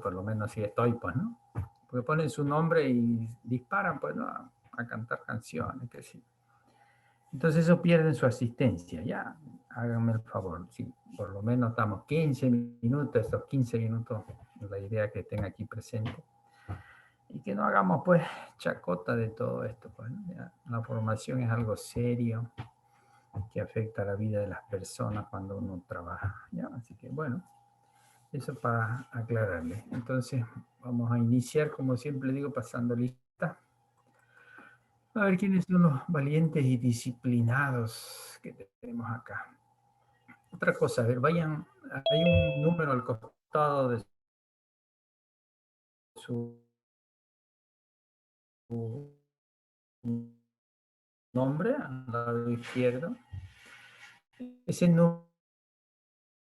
por lo menos si estoy, pues, ¿no? Porque ponen su nombre y disparan, pues, ¿no? A cantar canciones, que sí. Entonces eso pierden su asistencia, ya, háganme el favor, si por lo menos estamos 15 minutos, estos 15 minutos, la idea que estén aquí presentes, y que no hagamos pues chacota de todo esto, pues, ¿no? Ya, la formación es algo serio, que afecta a la vida de las personas cuando uno trabaja, ¿ya? Así que bueno, eso para aclararle. Entonces vamos a iniciar, como siempre digo, pasando lista. A ver quiénes son los valientes y disciplinados que tenemos acá. Otra cosa, a ver, vayan, hay un número al costado de su nombre, al lado izquierdo. Ese número,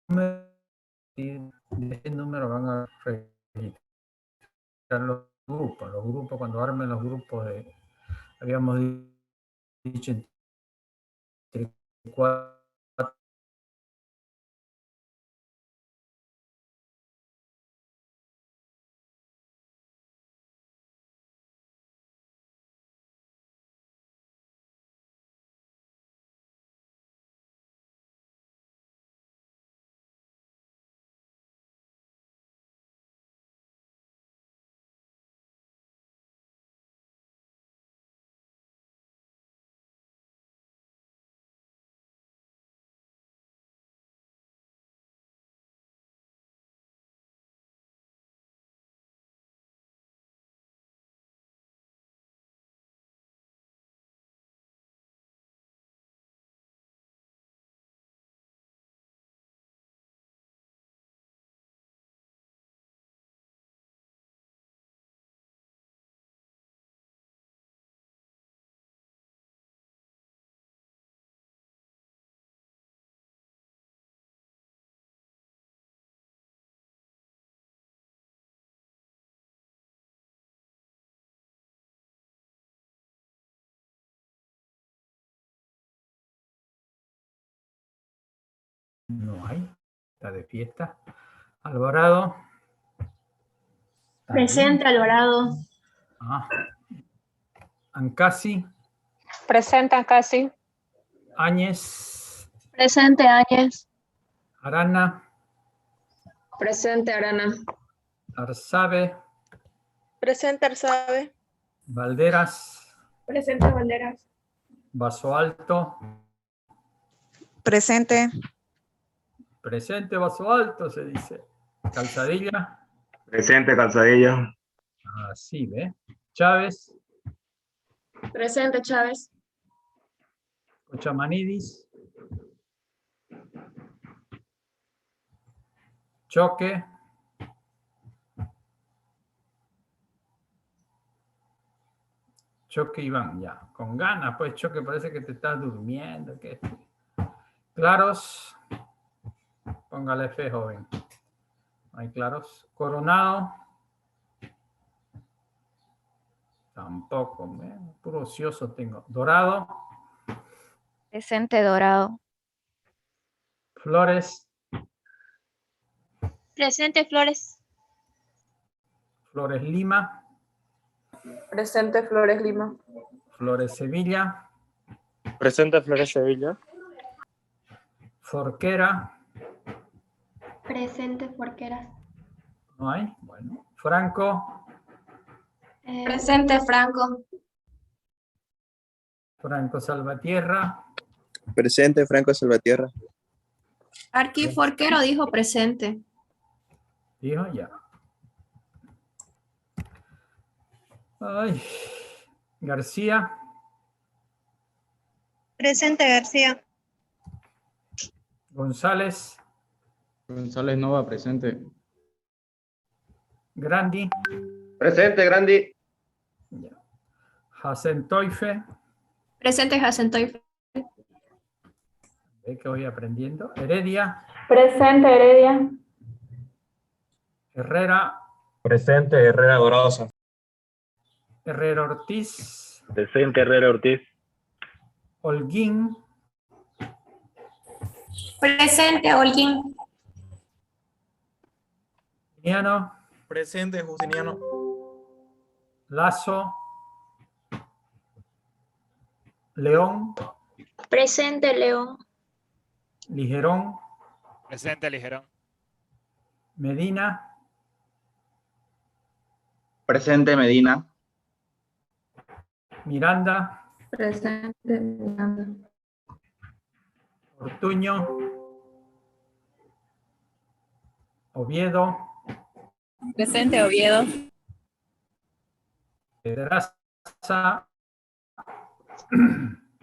de ese número van a registrar los grupos. Los grupos, cuando armen los grupos, habíamos dicho entre 4. No hay, está de fiesta. Alvarado. Presente, Alvarado. Ah. Ancasi. Presente, Ancasi. Áñez. Presente, Áñez. Arana. Presente, Arana. Arzabe. Presente, Arzabe. Valderas. Presente, Valderas. Vaso Alto. Presente. Presente, Vaso Alto, se dice. Calzadilla. Presente, Calzadilla. Así, ¿ve? Chávez. Presente, Chávez. Cochamanidis. Choque. Choque, Iván, ya. Con ganas, pues, Choque, parece que te estás durmiendo. ¿Qué? Claros. Póngale fe, joven. No hay claros. Coronado. Tampoco, puro ocioso tengo. Dorado. Presente, Dorado. Flores. Presente, Flores. Flores Lima. Presente, Flores Lima. Flores Sevilla. Presente, Flores Sevilla. Forquera. Presente, Forqueras. No hay. Bueno. Franco. Presente, Franco. Franco Salvatierra. Presente, Franco Salvatierra. Arqui Forquero dijo presente. Dijo ya. Ay. García. Presente, García. González. González Nova, presente. Grandi. Presente, Grandi. Ya. Hasentoife. Presente, Jacentoy. Ve que voy aprendiendo. Heredia. Presente, Heredia. Herrera. Presente, Herrera Dorosa. Herrera Ortiz. Presente, Herrera Ortiz. Holguín. Presente, Holguín. Miano. Presente, Justiniano. Lazo. León. Presente, León. Ligerón. Presente, Ligerón. Medina. Presente, Medina. Miranda. Presente, Miranda. Ortuño. Oviedo. Presente, Oviedo. Pedraza.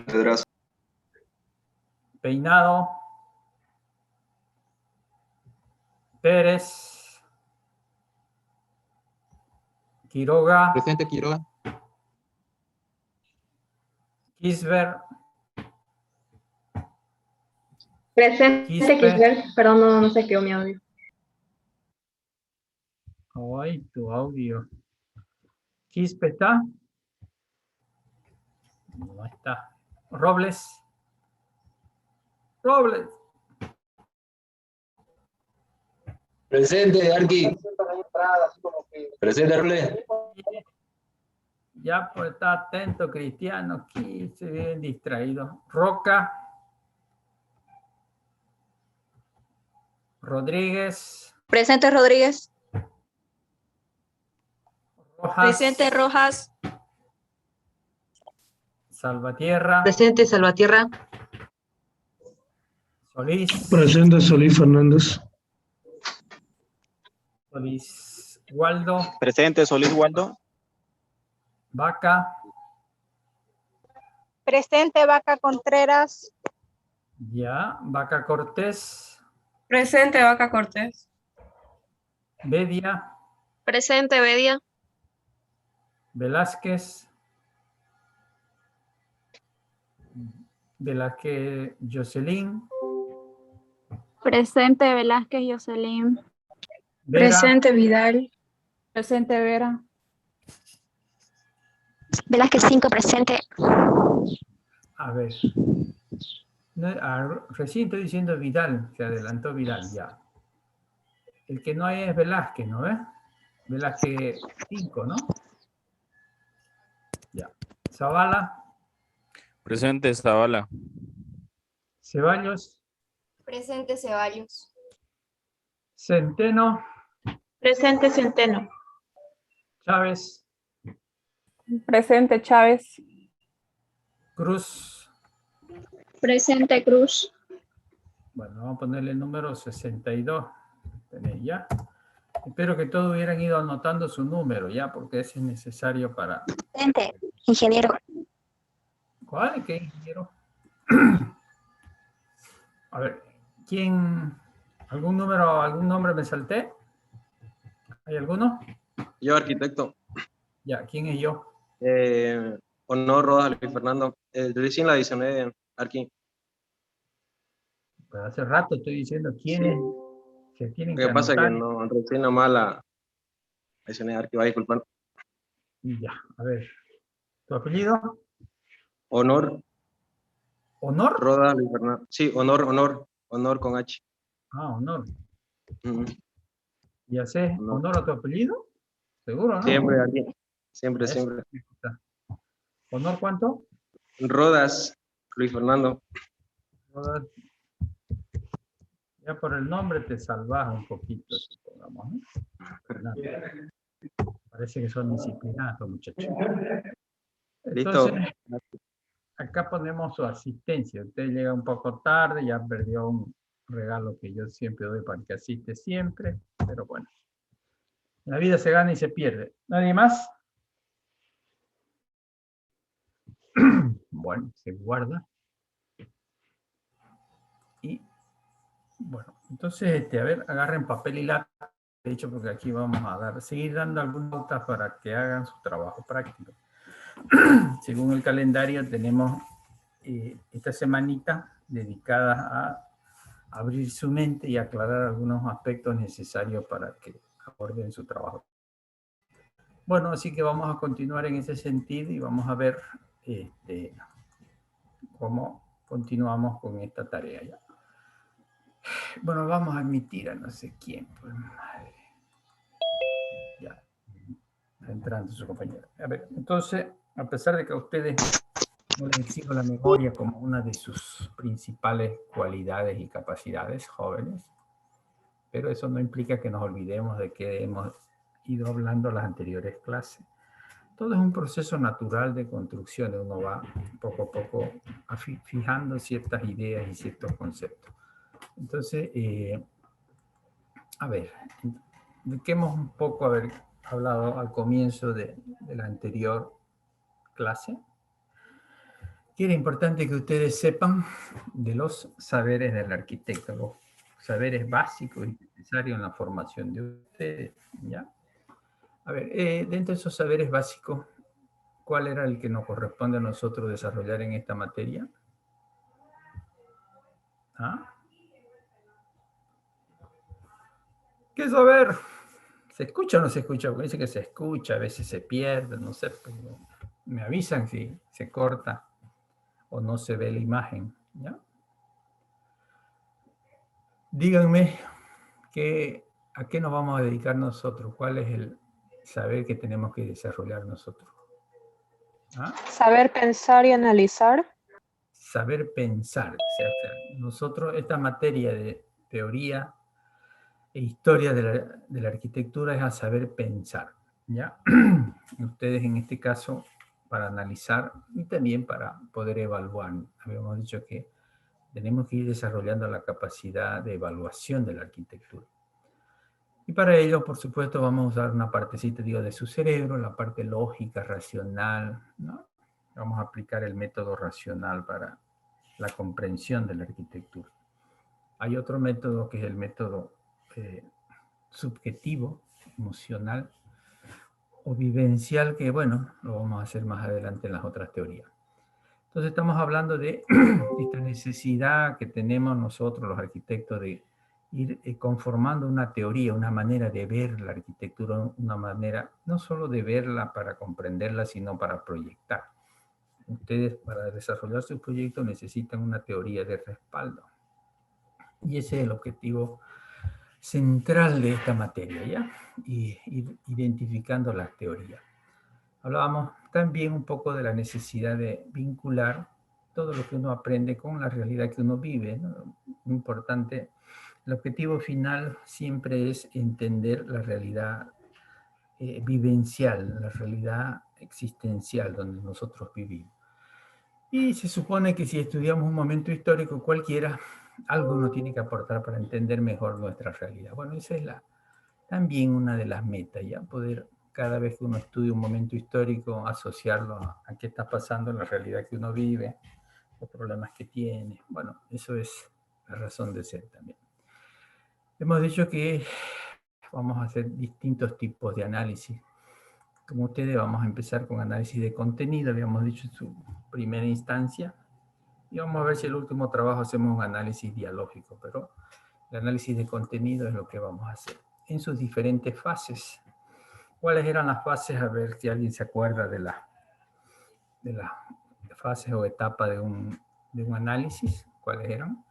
Pedraza. Peinado. Pérez. Quiroga. Presente, Quiroga. Kisber. Presente, Quispe. Kisbert. Perdón, no se quedó mi audio. Ay, tu audio. ¿Quispe está? No está. Robles. Robles. Presente, Arqui. Presente, Arle. Ya pues está atento, Cristiano. Aquí se ven distraídos. Roca. Rodríguez. Presente, Rodríguez. Rojas. Presente, Rojas. Salvatierra. Presente, Salvatierra. Solís. Presente, Solís Fernández. Solís. Waldo. Presente, Solís Waldo. Vaca. Presente, Vaca Contreras. Ya. Vaca Cortés. Presente, Vaca Cortés. Bedia. Presente, Bedia. Velázquez. Velázquez Jocelyn. Presente, Velázquez Jocelyn. Vera. Presente, Vidal. Presente, Vera. Velázquez 5, presente. A ver. Recién estoy diciendo Vidal, se adelantó Vidal, ya. El que no hay es Velázquez, ¿no ves? Velázquez 5, ¿no? Ya. Zavala. Presente, Zavala. Ceballos. Presente, Ceballos. Centeno. Presente, Centeno. Chávez. Presente, Chávez. Cruz. Presente, Cruz. Bueno, vamos a ponerle el número 62. Tenéis ya. Espero que todos hubieran ido anotando su número ya, porque ese es necesario para... Presente, ingeniero. ¿Cuál? ¿Qué ingeniero? A ver, ¿quién? ¿Algún número, algún nombre me salté? ¿Hay alguno? Yo, arquitecto. Ya, ¿quién es yo? Honor Rodas Luis Fernando. Recién la adicioné, Arqui. Pues hace rato estoy diciendo quiénes se tienen Lo que pasa es que anotar. no, recién nomás la adicioné, Arqui, va a disculpar. Y ya, a ver. ¿Tu apellido? Honor ¿Honor? Rodas Luis Fernando. Sí, honor con H. Ah, Honor. Ujú. ¿Ya sé honor a tu apellido? ¿Seguro, no? Siempre, Arqui. Siempre, Eso, siempre. ahí está. ¿Honor cuánto? Rodas Luis Fernando. Rodas. Ya por el nombre te salvas un poquito, supongamos, ¿no? Fernando. Parece que son disciplinados, muchachos. Listo. Entonces, acá ponemos su asistencia. Usted llega un poco tarde, ya perdió un regalo que yo siempre doy para que asiste siempre, pero bueno. La vida se gana y se pierde. ¿Nadie más? Bueno, se guarda. Y bueno, entonces, a ver, agarren papel y lápiz, de hecho, porque aquí vamos a seguir dando algunas notas para que hagan su trabajo práctico. Según el calendario, tenemos esta semanita dedicada a abrir su mente y aclarar algunos aspectos necesarios para que aborden su trabajo. Bueno, así que vamos a continuar en ese sentido y vamos a ver cómo continuamos con esta tarea ya. Bueno, vamos a admitir a no sé quién, pues madre. entrando su compañero. A ver, entonces, a pesar de que a ustedes no les exijo la memoria como una de sus principales cualidades y capacidades jóvenes, pero eso no implica que nos olvidemos de que hemos ido hablando en las anteriores clases. Todo es un proceso natural de construcción, uno va poco a poco fijando ciertas ideas y ciertos conceptos. Entonces, a ver, dediquemos un poco a haber hablado al comienzo de la anterior clase, que era importante que ustedes sepan de los saberes del arquitecto, los saberes básicos y necesarios en la formación de ustedes, ¿ya? A ver, dentro de esos saberes básicos, ¿cuál era el que nos corresponde a nosotros desarrollar en esta materia? ¿Ah? ¿Qué saber? ¿Se escucha o no se escucha? Porque dice que se escucha, a veces se pierde, no sé, pero me avisan si se corta o no se ve la imagen, ¿ya? Díganme a qué nos vamos a dedicar nosotros, cuál es el saber que tenemos que desarrollar nosotros. ¿Ah? Saber pensar y analizar. Saber pensar. O sea, nosotros, esta materia de teoría e historia de la arquitectura es a saber pensar, ¿ya? Ustedes en este caso, para analizar y también para poder evaluar. Habíamos dicho que tenemos que ir desarrollando la capacidad de evaluación de la arquitectura. Y para ello, por supuesto, vamos a usar una partecita, digo, de su cerebro, la parte lógica, racional, ¿no? Vamos a aplicar el método racional para la comprensión de la arquitectura. Hay otro método que es el método subjetivo, emocional o vivencial, que bueno, lo vamos a hacer más adelante en las otras teorías. Entonces estamos hablando de esta necesidad que tenemos nosotros los arquitectos de ir conformando una teoría, una manera de ver la arquitectura, una manera no solo de verla para comprenderla, sino para proyectar. Ustedes para desarrollar su proyecto necesitan una teoría de respaldo. Y ese es el objetivo central de esta materia, ¿ya? Y ir identificando las teorías. Hablábamos también un poco de la necesidad de vincular todo lo que uno aprende con la realidad que uno vive, ¿no? Muy importante. El objetivo final siempre es entender la realidad vivencial, la realidad existencial donde nosotros vivimos. Y se supone que si estudiamos un momento histórico cualquiera, algo nos tiene que aportar para entender mejor nuestra realidad. Bueno, esa es también una de las metas, ya poder cada vez que uno estudia un momento histórico asociarlo a qué está pasando en la realidad que uno vive, los problemas que tiene. Bueno, eso es la razón de ser también. Hemos dicho que vamos a hacer distintos tipos de análisis. Como ustedes vamos a empezar con análisis de contenido, habíamos dicho en su primera instancia, y vamos a ver si el último trabajo hacemos un análisis dialógico, pero el análisis de contenido es lo que vamos a hacer en sus diferentes fases. ¿Cuáles eran las fases? A ver si alguien se acuerda de las fases o etapas de un análisis. ¿Cuáles eran?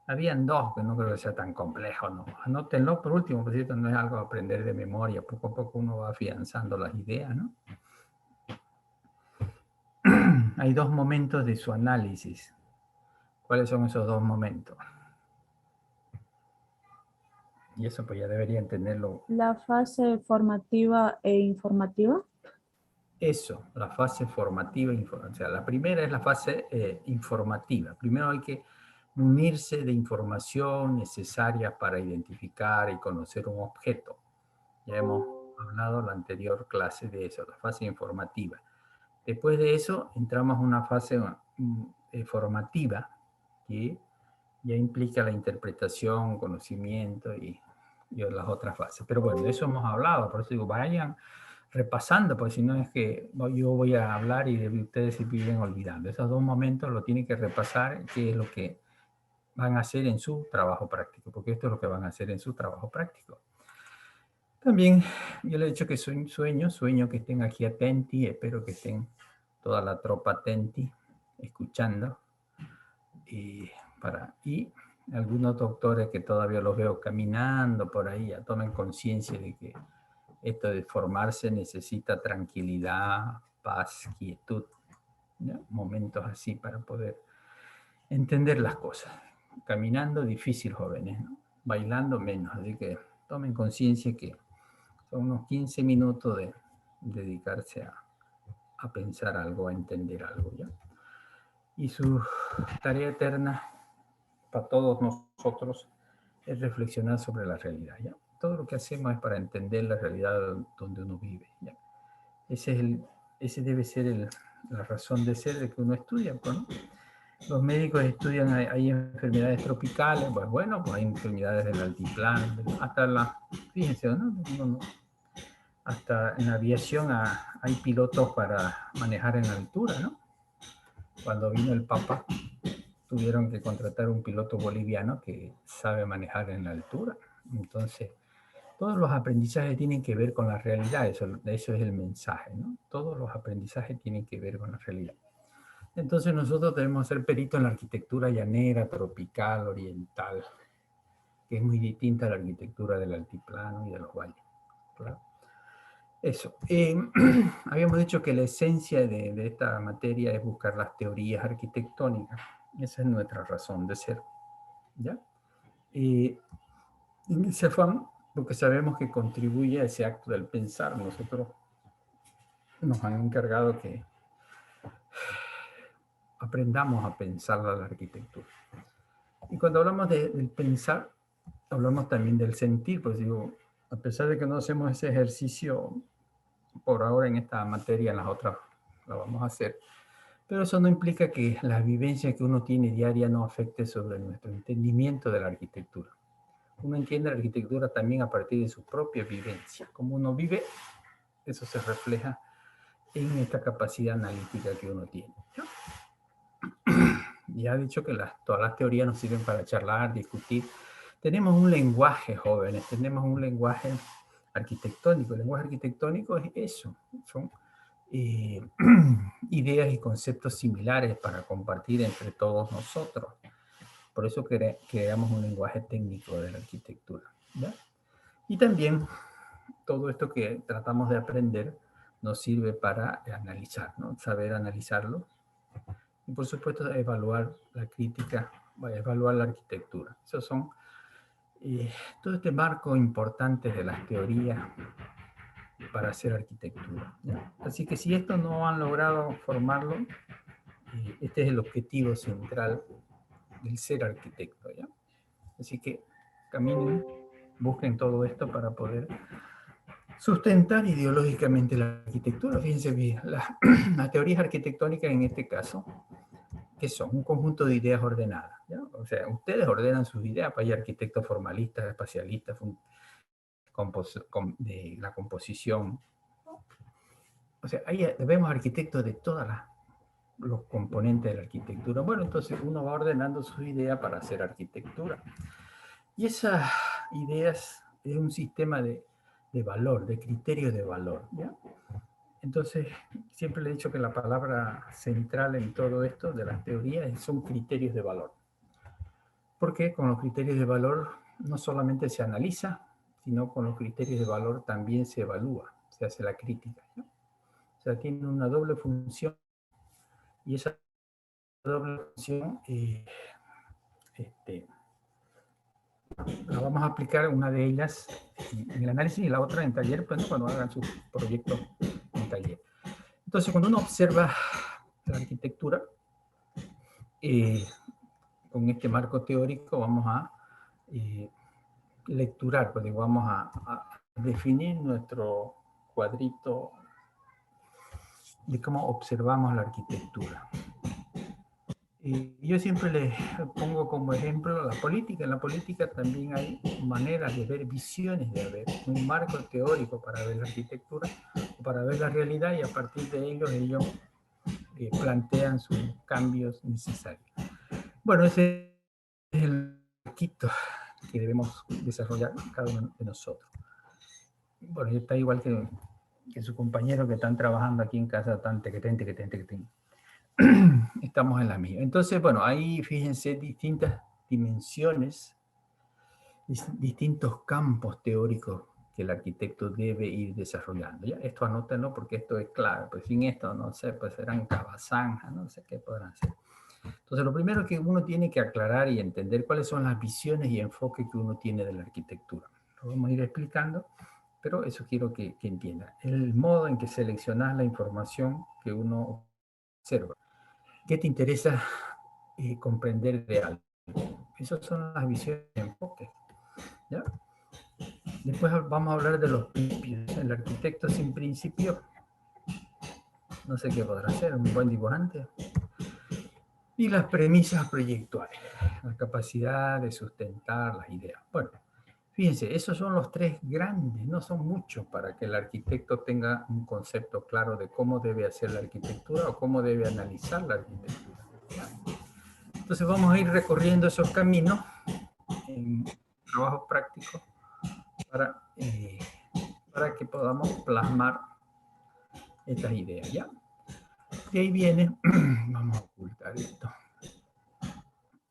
Habían dos, que no creo que sea tan complejo, ¿no? Anótenlo por último, por cierto, no es algo a aprender de memoria. Poco a poco uno va afianzando las ideas, ¿no? Hay dos momentos de su análisis. ¿Cuáles son esos dos momentos? Y eso pues ya deberían tenerlo. La fase formativa e informativa. Eso, la fase formativa. O sea, la primera es la fase informativa. Primero hay que munirse de información necesaria para identificar y conocer un objeto. Ya hemos hablado en la anterior clase de eso, la fase informativa. Después de eso entramos a una fase formativa, que ya implica la interpretación, conocimiento y las otras fases. Pero bueno, de eso hemos hablado, por eso digo, vayan repasando, porque si no es que yo voy a hablar y ustedes se viven olvidando. Esos dos momentos lo tienen que repasar, qué es lo que van a hacer en su trabajo práctico, porque esto es lo que van a hacer en su trabajo práctico. También yo le he dicho que sueño que estén aquí atenti, espero que estén toda la tropa atenti, escuchando, y algunos doctores que todavía los veo caminando por ahí, ya tomen conciencia de que Esto de formarse necesita tranquilidad, paz, quietud, ¿ya? Momentos así para poder entender las cosas. Caminando difícil, jóvenes, ¿no? Bailando menos, así que tomen conciencia que son unos 15 minutos de dedicarse a pensar algo, a entender algo, ¿ya? Y su tarea eterna para todos nosotros es reflexionar sobre la realidad, ¿ya? Todo lo que hacemos es para entender la realidad donde uno vive, ¿ya? Ese debe ser la razón de ser de que uno estudia, ¿no? Los médicos estudian, hay enfermedades tropicales, pues bueno, pues hay enfermedades del altiplano, fíjense, ¿no? Hasta en aviación hay pilotos para manejar en altura, ¿no? Cuando vino el Papa, tuvieron que contratar un piloto boliviano que sabe manejar en la altura. Entonces, todos los aprendizajes tienen que ver con la realidad, eso es el mensaje, ¿no? Todos los aprendizajes tienen que ver con la realidad. Entonces nosotros debemos ser peritos en la arquitectura llanera, tropical, oriental, que es muy distinta a la arquitectura del altiplano y de los valles. ¿Claro? Eso. Habíamos dicho que la esencia de esta materia es buscar las teorías arquitectónicas. Esa es nuestra razón de ser. ¿Ya? En ese afán, porque sabemos que contribuye a ese acto del pensar. Nosotros nos han encargado que aprendamos a pensar la arquitectura. Y cuando hablamos del pensar, hablamos también del sentir, pues digo, a pesar de que no hacemos ese ejercicio por ahora en esta materia, en las otras la vamos a hacer, pero eso no implica que la vivencia que uno tiene diaria no afecte sobre nuestro entendimiento de la arquitectura. Uno entiende la arquitectura también a partir de su propia vivencia. Como uno vive, eso se refleja en esta capacidad analítica que uno tiene, ¿no? Ya he dicho que todas las teorías nos sirven para charlar, discutir. Tenemos un lenguaje, jóvenes, tenemos un lenguaje arquitectónico. El lenguaje arquitectónico es eso, son ideas y conceptos similares para compartir entre todos nosotros. Por eso creamos un lenguaje técnico de la arquitectura, ¿ya? Y también todo esto que tratamos de aprender nos sirve para analizar, ¿no? Saber analizarlo. Y por supuesto evaluar la crítica, evaluar la arquitectura. Esos son todo este marco importante de las teorías para hacer arquitectura, ¿ya? Así que si esto no han logrado formarlo, este es el objetivo central del ser arquitecto, ¿ya? Así que caminen, busquen todo esto para poder sustentar ideológicamente la arquitectura. Fíjense bien, las teorías arquitectónicas en este caso, que son un conjunto de ideas ordenadas, ¿ya? O sea, ustedes ordenan sus ideas, para hay arquitectos formalistas, espacialistas, de la composición. O sea, vemos arquitectos de todos los componentes de la arquitectura. Bueno, entonces uno va ordenando sus ideas para hacer arquitectura. Y esas ideas es un sistema de valor, de criterios de valor, ¿ya? Entonces, siempre le he dicho que la palabra central en todo esto de las teorías son criterios de valor. Porque con los criterios de valor no solamente se analiza, sino con los criterios de valor también se evalúa, se hace la crítica, ¿no? O sea, tiene una doble función, y esa doble función la vamos a aplicar, una de ellas en el análisis y la otra en taller, pues, ¿no? Cuando hagan sus proyectos en taller. Entonces, cuando uno observa la arquitectura, con este marco teórico vamos a lecturar, pues, vamos a definir nuestro cuadrito de cómo observamos la arquitectura. Yo siempre les pongo como ejemplo la política. En la política también hay maneras de ver, visiones de ver, un marco teórico para ver la arquitectura, para ver la realidad, y a partir de ellos plantean sus cambios necesarios. Bueno, ese es el poquito que debemos desarrollar cada uno de nosotros. Bueno, está igual que su compañero que están trabajando aquí en casa, tan tequetén. Estamos en la misma. Entonces, bueno, ahí fíjense distintas dimensiones, distintos campos teóricos que el arquitecto debe ir desarrollando. ¿Ya? Esto anótenlo porque esto es clave, pues sin esto, no sé, pues serán cabazanjas, no sé qué podrán ser. Entonces, lo primero que uno tiene que aclarar y entender cuáles son las visiones y enfoques que uno tiene de la arquitectura. Lo vamos a ir explicando, pero eso quiero que entiendan. El modo en que seleccionas la información que uno observa. ¿Qué te interesa comprender de algo? Esas son las visiones y enfoques. ¿Ya? Después vamos a hablar de los principios. El arquitecto sin principio, no sé qué podrá ser, un buen dibujante. Y las premisas proyectuales, la capacidad de sustentar las ideas. Bueno, fíjense, esos son los tres grandes, no son muchos para que el arquitecto tenga un concepto claro de cómo debe hacer la arquitectura o cómo debe analizar la arquitectura. ¿Ya? Entonces vamos a ir recorriendo esos caminos en trabajos prácticos para que podamos plasmar estas ideas, ¿ya? De ahí viene, vamos a ocultar esto.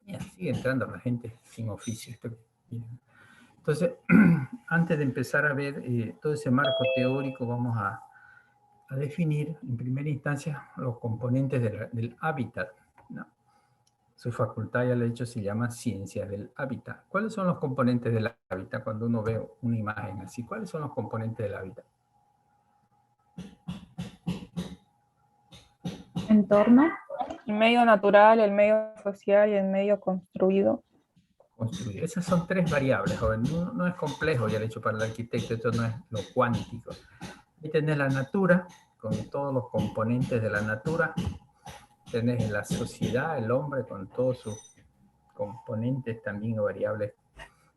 Ya, sigue entrando la gente sin oficio. Entonces, antes de empezar a ver todo ese marco teórico, vamos a definir en primera instancia los componentes del hábitat, ¿no? Su facultad, ya lo he dicho, se llama ciencia del hábitat. ¿Cuáles son los componentes del hábitat? Cuando uno ve una imagen así, ¿cuáles son los componentes del hábitat? Entorno. El medio natural, el medio social y el medio construido. Construir. Esas son tres variables, joven. No es complejo, ya lo he dicho para el arquitecto, esto no es lo cuántico. Ahí tenés la natura, con todos los componentes de la natura. Tenés la sociedad, el hombre, con todos sus componentes también variables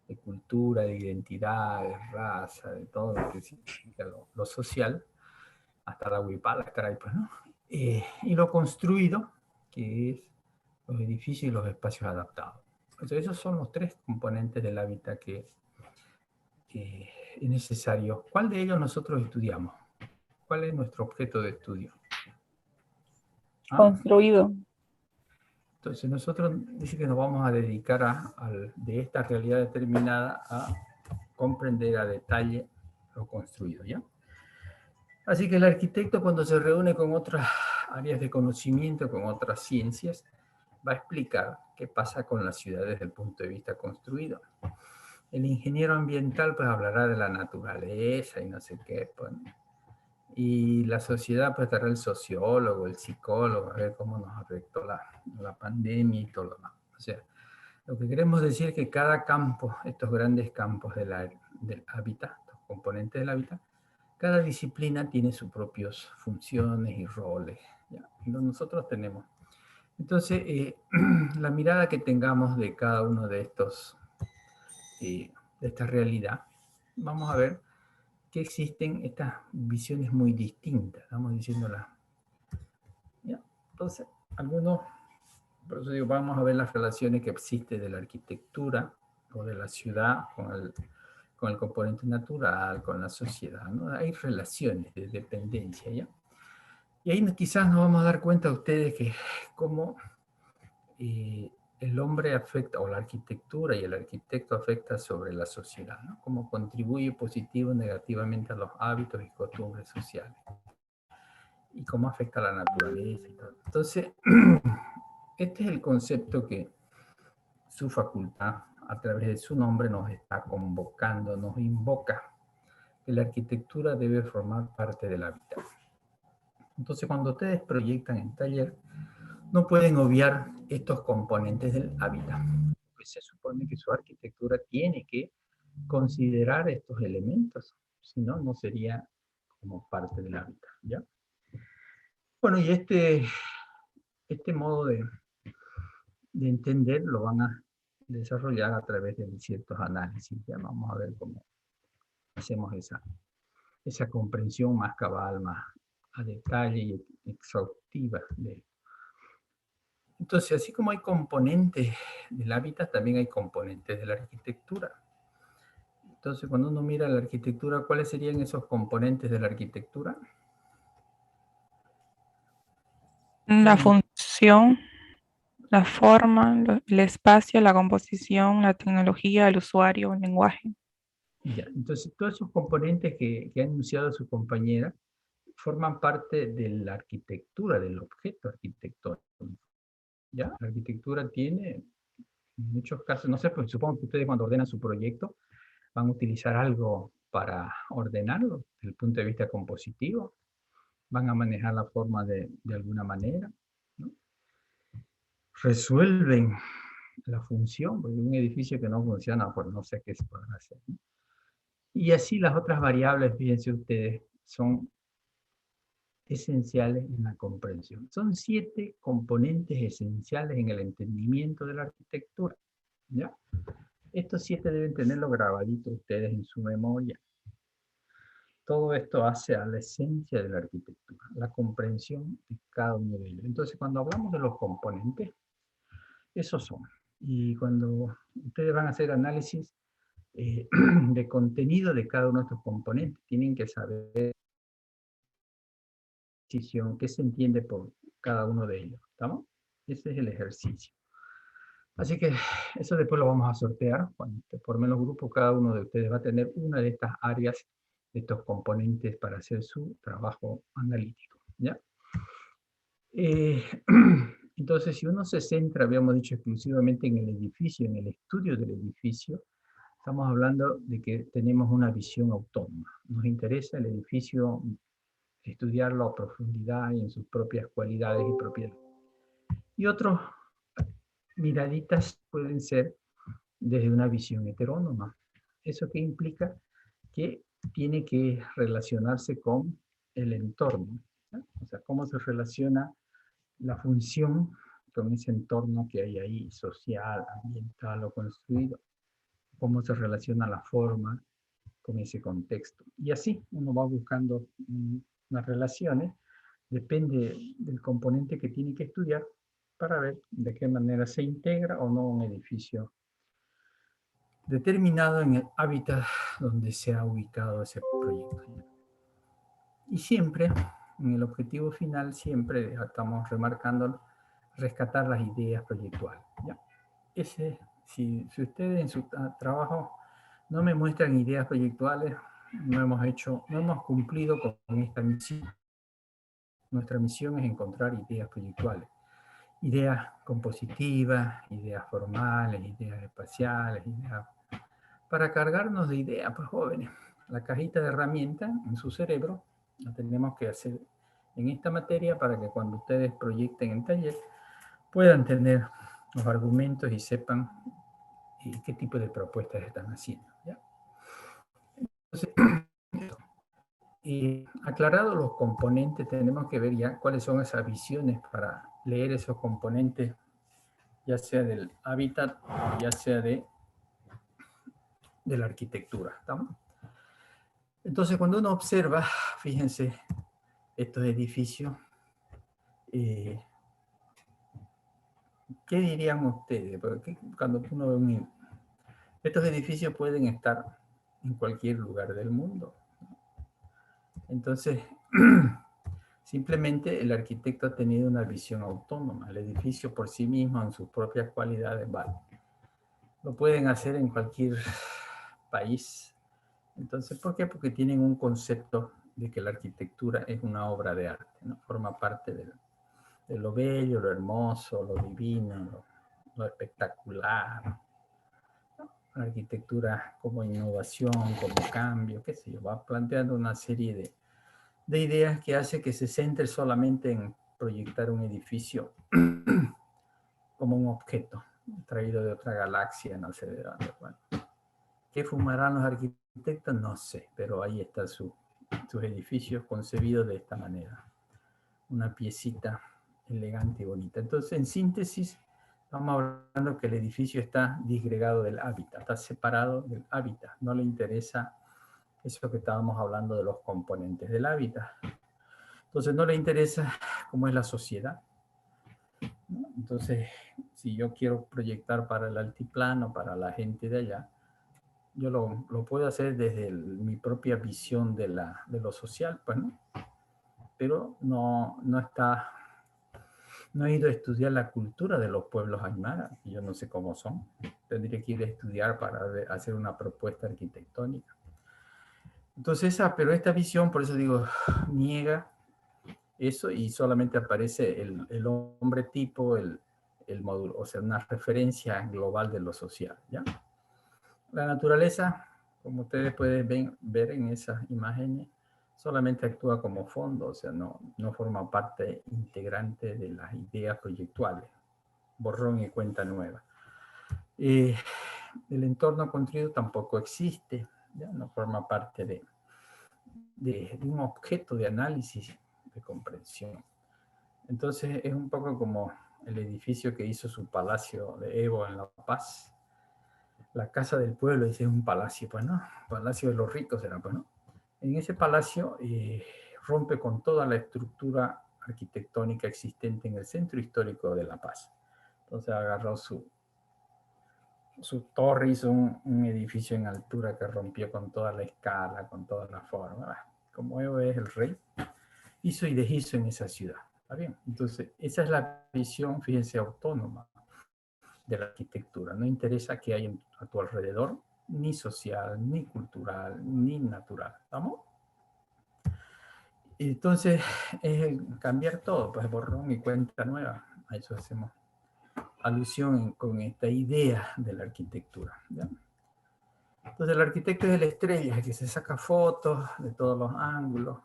de cultura, de identidad, de raza, de todo lo que significa lo social, hasta la huipala, caray, pues, ¿no? Y lo construido, que es los edificios y los espacios adaptados. Entonces, esos son los tres componentes del hábitat que es necesario. ¿Cuál de ellos nosotros estudiamos? ¿Cuál es nuestro objeto de estudio? Construido. Entonces, nosotros dice que nos vamos a dedicar de esta realidad determinada a comprender a detalle lo construido, ¿ya? Así que el arquitecto, cuando se reúne con otras áreas de conocimiento, con otras ciencias, va a explicar qué pasa con las ciudades desde el punto de vista construido. El ingeniero ambiental pues hablará de la naturaleza y no sé qué. Pues. Y la sociedad pues estará el sociólogo, el psicólogo, a ver cómo nos afectó la pandemia y todo lo demás. O sea, lo que queremos decir es que cada campo, estos grandes campos del hábitat, los componentes del hábitat, cada disciplina tiene sus propias funciones y roles. ¿Ya? Y nosotros tenemos. Entonces, la mirada que tengamos de cada uno de estos, de esta realidad, vamos a ver que existen estas visiones muy distintas, estamos diciéndolas. ¿Ya? Entonces, algunos, por eso digo, vamos a ver las relaciones que existen de la arquitectura o de la ciudad con el componente natural, con la sociedad, ¿no? Hay relaciones de dependencia, ¿ya? Y ahí quizás nos vamos a dar cuenta ustedes que cómo el hombre afecta, o la arquitectura y el arquitecto afecta sobre la sociedad, ¿no? Cómo contribuye positivo o negativamente a los hábitos y costumbres sociales. Y cómo afecta a la naturaleza y todo. Entonces, este es el concepto que su facultad, a través de su nombre, nos está convocando, nos invoca, que la arquitectura debe formar parte del hábitat. Entonces, cuando ustedes proyectan en taller, no pueden obviar estos componentes del hábitat. Pues se supone que su arquitectura tiene que considerar estos elementos, si no, no sería como parte del hábitat, ¿ya? Bueno, y este modo de entender lo van a desarrollar a través de ciertos análisis. Ya vamos a ver cómo hacemos esa comprensión más cabal, más a detalle y exhaustiva. Entonces, así como hay componentes del hábitat, también hay componentes de la arquitectura. Entonces, cuando uno mira la arquitectura, ¿cuáles serían esos componentes de la arquitectura? La función, la forma, el espacio, la composición, la tecnología, el usuario, el lenguaje. Ya, entonces, todos esos componentes que ha enunciado su compañera forman parte de la arquitectura, del objeto arquitectónico. ¿Ya? La arquitectura tiene, en muchos casos, no sé, pues supongo que ustedes cuando ordenan su proyecto van a utilizar algo para ordenarlo desde el punto de vista compositivo, van a manejar la forma de alguna manera, ¿no? Resuelven la función, porque un edificio que no funciona, pues no sé qué se puede hacer, ¿no? Y así las otras variables, fíjense ustedes, son esenciales en la comprensión. Son 7 componentes esenciales en el entendimiento de la arquitectura, ¿ya? Estos 7 deben tenerlo grabadito ustedes en su memoria. Todo esto hace a la esencia de la arquitectura, la comprensión de cada uno de ellos. Entonces, cuando hablamos de los componentes, esos son. Y cuando ustedes van a hacer análisis de contenido de cada uno de estos componentes, tienen que saber qué se entiende por cada uno de ellos. ¿Estamos? Ese es el ejercicio. Así que eso después lo vamos a sortear. Cuando formen los grupos, cada uno de ustedes va a tener una de estas áreas, de estos componentes para hacer su trabajo analítico. ¿Ya? Entonces, si uno se centra, habíamos dicho, exclusivamente en el edificio, en el estudio del edificio, estamos hablando de que tenemos una visión autónoma. Nos interesa el edificio, estudiarlo a profundidad y en sus propias cualidades y propiedades. Y otras miraditas pueden ser desde una visión heterónoma. ¿Eso qué implica? Que tiene que relacionarse con el entorno, ¿no? O sea, cómo se relaciona la función con ese entorno que hay ahí, social, ambiental o construido, cómo se relaciona la forma con ese contexto. Y así uno va buscando unas relaciones, depende del componente que tiene que estudiar para ver de qué manera se integra o no un edificio determinado en el hábitat donde se ha ubicado ese proyecto. Y siempre, en el objetivo final, siempre estamos remarcando rescatar las ideas proyectuales, ¿ya? Si ustedes en su trabajo no me muestran ideas proyectuales, no hemos cumplido con esta misión. Nuestra misión es encontrar ideas proyectuales. Ideas compositivas, ideas formales, ideas espaciales, ideas para cargarnos de ideas, pues jóvenes. La cajita de herramientas en su cerebro la tenemos que hacer en esta materia para que cuando ustedes proyecten en taller puedan tener los argumentos y sepan qué tipo de propuestas están haciendo, ¿ya? Entonces, aclarados los componentes, tenemos que ver ya cuáles son esas visiones para leer esos componentes, ya sea del hábitat, ya sea de la arquitectura, ¿estamos? Entonces, cuando uno observa, fíjense, estos edificios, ¿qué dirían ustedes? Porque cuando uno ve estos edificios pueden estar en cualquier lugar del mundo. Entonces, simplemente el arquitecto ha tenido una visión autónoma. El edificio por sí mismo, en sus propias cualidades, vale. Lo pueden hacer en cualquier país. Entonces, ¿por qué? Porque tienen un concepto de que la arquitectura es una obra de arte, ¿no? Forma parte de lo bello, lo hermoso, lo divino, lo espectacular, ¿no? La arquitectura como innovación, como cambio, qué sé yo, va planteando una serie de ideas que hace que se centre solamente en proyectar un edificio como un objeto traído de otra galaxia, no sé de dónde. Bueno, ¿qué fumarán los arquitectos? No sé, pero ahí está sus edificios concebidos de esta manera. Una piecita elegante y bonita. Entonces, en síntesis, estamos hablando que el edificio está disgregado del hábitat, está separado del hábitat. No le interesa eso que estábamos hablando de los componentes del hábitat. Entonces, no le interesa cómo es la sociedad, ¿no? Entonces, si yo quiero proyectar para el altiplano, para la gente de allá, yo lo puedo hacer desde mi propia visión de lo social, pues, ¿no? Pero no está no he ido a estudiar la cultura de los pueblos aymara, y yo no sé cómo son. Tendría que ir a estudiar para hacer una propuesta arquitectónica. Entonces, pero esta visión, por eso digo, niega eso y solamente aparece el hombre tipo, el módulo, o sea, una referencia global de lo social, ¿ya? La naturaleza, como ustedes pueden ver en esas imágenes, solamente actúa como fondo, o sea, no forma parte integrante de las ideas proyectuales. Borrón y cuenta nueva. El entorno construido tampoco existe, ¿ya? No forma parte de un objeto de análisis, de comprensión. Entonces es un poco como el edificio que hizo su palacio de Evo en La Paz. La casa del pueblo, ese es un palacio, pues, ¿no? Palacio de los ricos era, pues, ¿no? En ese palacio rompe con toda la estructura arquitectónica existente en el centro histórico de La Paz. Entonces agarró su torre, hizo un edificio en altura que rompió con toda la escala, con toda la forma. Como Evo es el rey, hizo y deshizo en esa ciudad. ¿Está bien? Entonces, esa es la visión, fíjense, autónoma de la arquitectura. No interesa qué hay a tu alrededor, ni social, ni cultural, ni natural. ¿Estamos? Entonces, cambiar todo, pues borrón y cuenta nueva. A eso hacemos alusión con esta idea de la arquitectura, ¿ya? Entonces, el arquitecto es el estrella que se saca fotos de todos los ángulos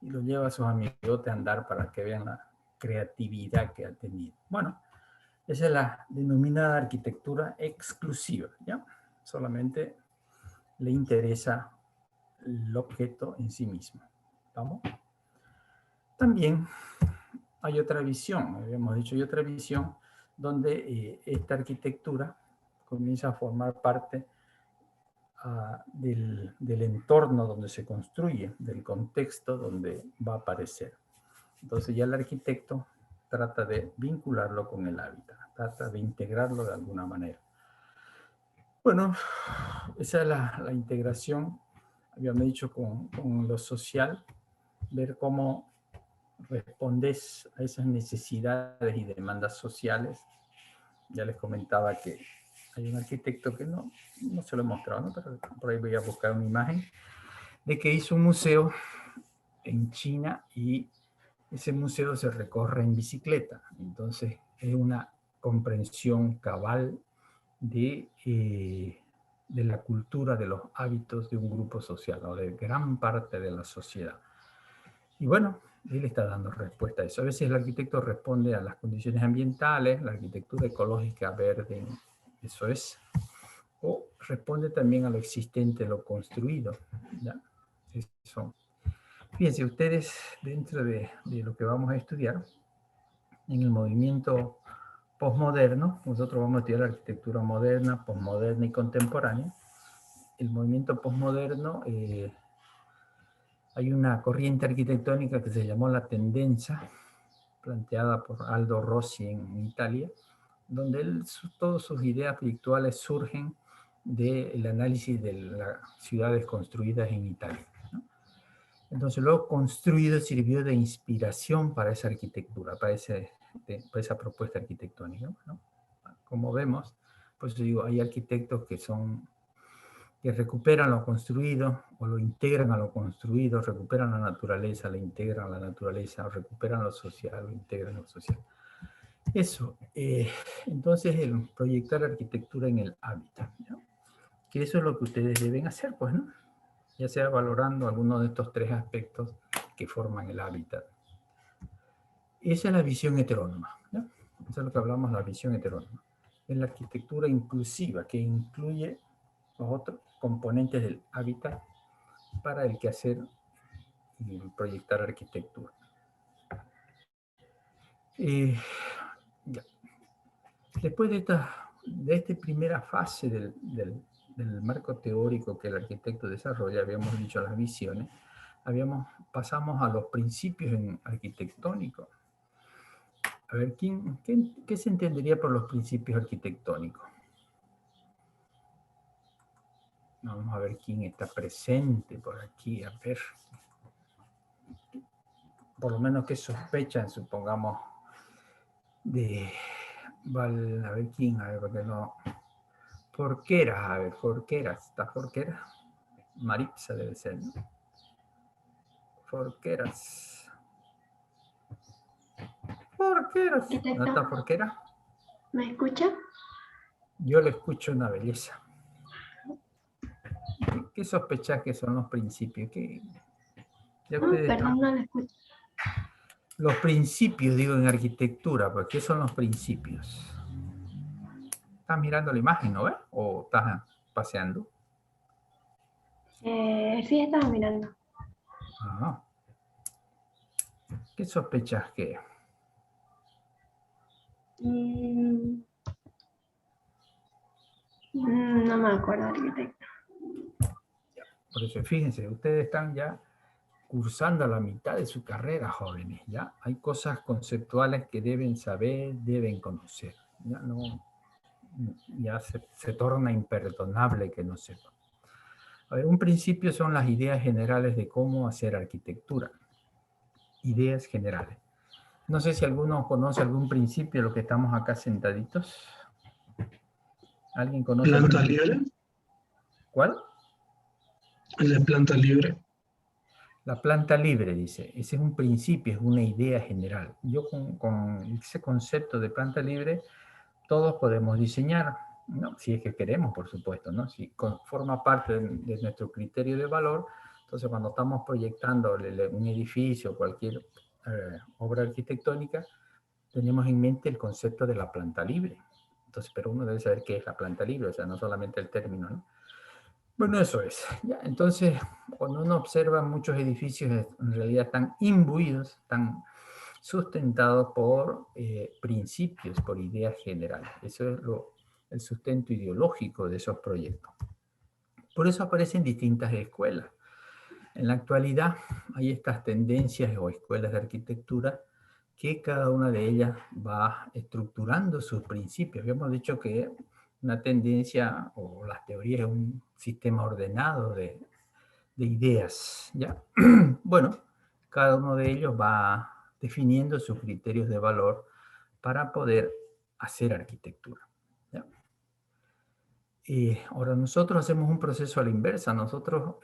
y lo lleva a sus amigotes a andar para que vean la creatividad que ha tenido. Bueno, esa es la denominada arquitectura exclusiva, ¿ya? Solamente le interesa el objeto en sí mismo. ¿Vamos? También hay otra visión, habíamos dicho, hay otra visión donde esta arquitectura comienza a formar parte del entorno donde se construye, del contexto donde va a aparecer. Entonces ya el arquitecto trata de vincularlo con el hábitat, trata de integrarlo de alguna manera. Bueno, esa es la integración, habíamos dicho, con lo social, ver cómo respondes a esas necesidades y demandas sociales. Ya les comentaba que hay un arquitecto que no se lo he mostrado, ¿no? Pero por ahí voy a buscar una imagen de que hizo un museo en China y ese museo se recorre en bicicleta. Entonces es una comprensión cabal de la cultura, de los hábitos de un grupo social o de gran parte de la sociedad. Y bueno, él está dando respuesta a eso. A veces el arquitecto responde a las condiciones ambientales, la arquitectura ecológica verde, eso es. O responde también a lo existente, lo construido, ¿ya? Eso. Fíjense ustedes, dentro de lo que vamos a estudiar, en el movimiento posmoderno, nosotros vamos a estudiar arquitectura moderna, posmoderna y contemporánea. El movimiento posmoderno, hay una corriente arquitectónica que se llamó la tendencia, planteada por Aldo Rossi en Italia, donde todas sus ideas virtuales surgen del análisis de las ciudades construidas en Italia, ¿no? Entonces, lo construido sirvió de inspiración para esa arquitectura, para esa propuesta arquitectónica, ¿no? Como vemos, pues digo, hay arquitectos que recuperan lo construido o lo integran a lo construido, recuperan la naturaleza, la integran a la naturaleza, recuperan lo social, lo integran a lo social. Eso, entonces el proyectar arquitectura en el hábitat, ¿no? Que eso es lo que ustedes deben hacer, pues, ¿no? Ya sea valorando alguno de estos tres aspectos que forman el hábitat. Esa es la visión heterónoma, ¿no? Eso es lo que hablamos, la visión heterónoma. Es la arquitectura inclusiva, que incluye los otros componentes del hábitat para el quehacer y proyectar arquitectura. Ya. Después de esta primera fase del marco teórico que el arquitecto desarrolla, habíamos dicho las visiones, pasamos a los principios arquitectónicos. A ver, ¿qué se entendería por los principios arquitectónicos? Vamos a ver quién está presente por aquí, a ver. Por lo menos que sospechan, supongamos, a ver quién, a ver, porque no. Forqueras, a ver, Forqueras, ¿está Forqueras? Maritza debe ser, ¿no? Forqueras. Forqueras. ¿No está Forquera? ¿Me escucha? Yo le escucho una belleza. ¿Qué sospechas que son los principios? Ya ustedes Perdón, no lo escucho. Los principios, digo, en arquitectura, pues, ¿qué son los principios? ¿Estás mirando la imagen, no ves? ¿O estás paseando? Sí, estaba mirando. Ah. ¿Qué sospechas que? No me acuerdo, arquitecto. Por eso, fíjense, ustedes están ya cursando la mitad de su carrera, jóvenes, ¿ya? Hay cosas conceptuales que deben saber, deben conocer, ¿ya? Ya se torna imperdonable que no sepan. A ver, un principio son las ideas generales de cómo hacer arquitectura. Ideas generales. No sé si alguno conoce algún principio de lo que estamos acá sentaditos. ¿Alguien conoce? ¿Planta libre? ¿Cuál? ¿El de planta libre? La planta libre, dice. Ese es un principio, es una idea general. Yo con ese concepto de planta libre, todos podemos diseñar, ¿no? Si es que queremos, por supuesto, ¿no? Si forma parte de nuestro criterio de valor, entonces cuando estamos proyectando un edificio, cualquier obra arquitectónica, tenemos en mente el concepto de la planta libre. Entonces, pero uno debe saber qué es la planta libre, o sea, no solamente el término, ¿no? Bueno, eso es. ¿Ya? Entonces, cuando uno observa muchos edificios, en realidad están imbuidos, están sustentados por principios, por ideas generales. Eso es el sustento ideológico de esos proyectos. Por eso aparecen distintas escuelas. En la actualidad hay estas tendencias o escuelas de arquitectura que cada una de ellas va estructurando sus principios. Habíamos dicho que una tendencia o las teorías es un sistema ordenado de ideas, ¿ya? Bueno, cada uno de ellos va definiendo sus criterios de valor para poder hacer arquitectura, ¿ya? Ahora nosotros hacemos un proceso a la inversa. Nosotros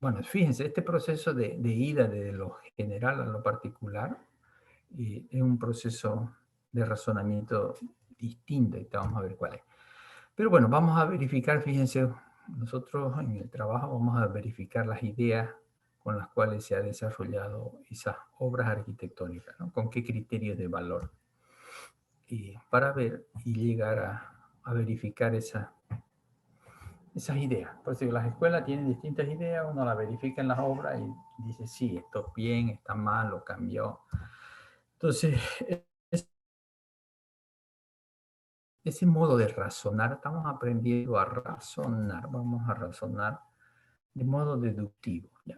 bueno, fíjense, este proceso de ida de lo general a lo particular es un proceso de razonamiento distinto y vamos a ver cuál es. Pero bueno, vamos a verificar, fíjense, nosotros en el trabajo vamos a verificar las ideas con las cuales se ha desarrollado esas obras arquitectónicas, ¿no? Con qué criterios de valor. Para ver y llegar a verificar esas ideas. Por eso las escuelas tienen distintas ideas, uno las verifica en las obras y dice, sí, esto bien, está mal, o cambió. Entonces, ese modo de razonar, estamos aprendiendo a razonar, vamos a razonar de modo deductivo, ¿ya?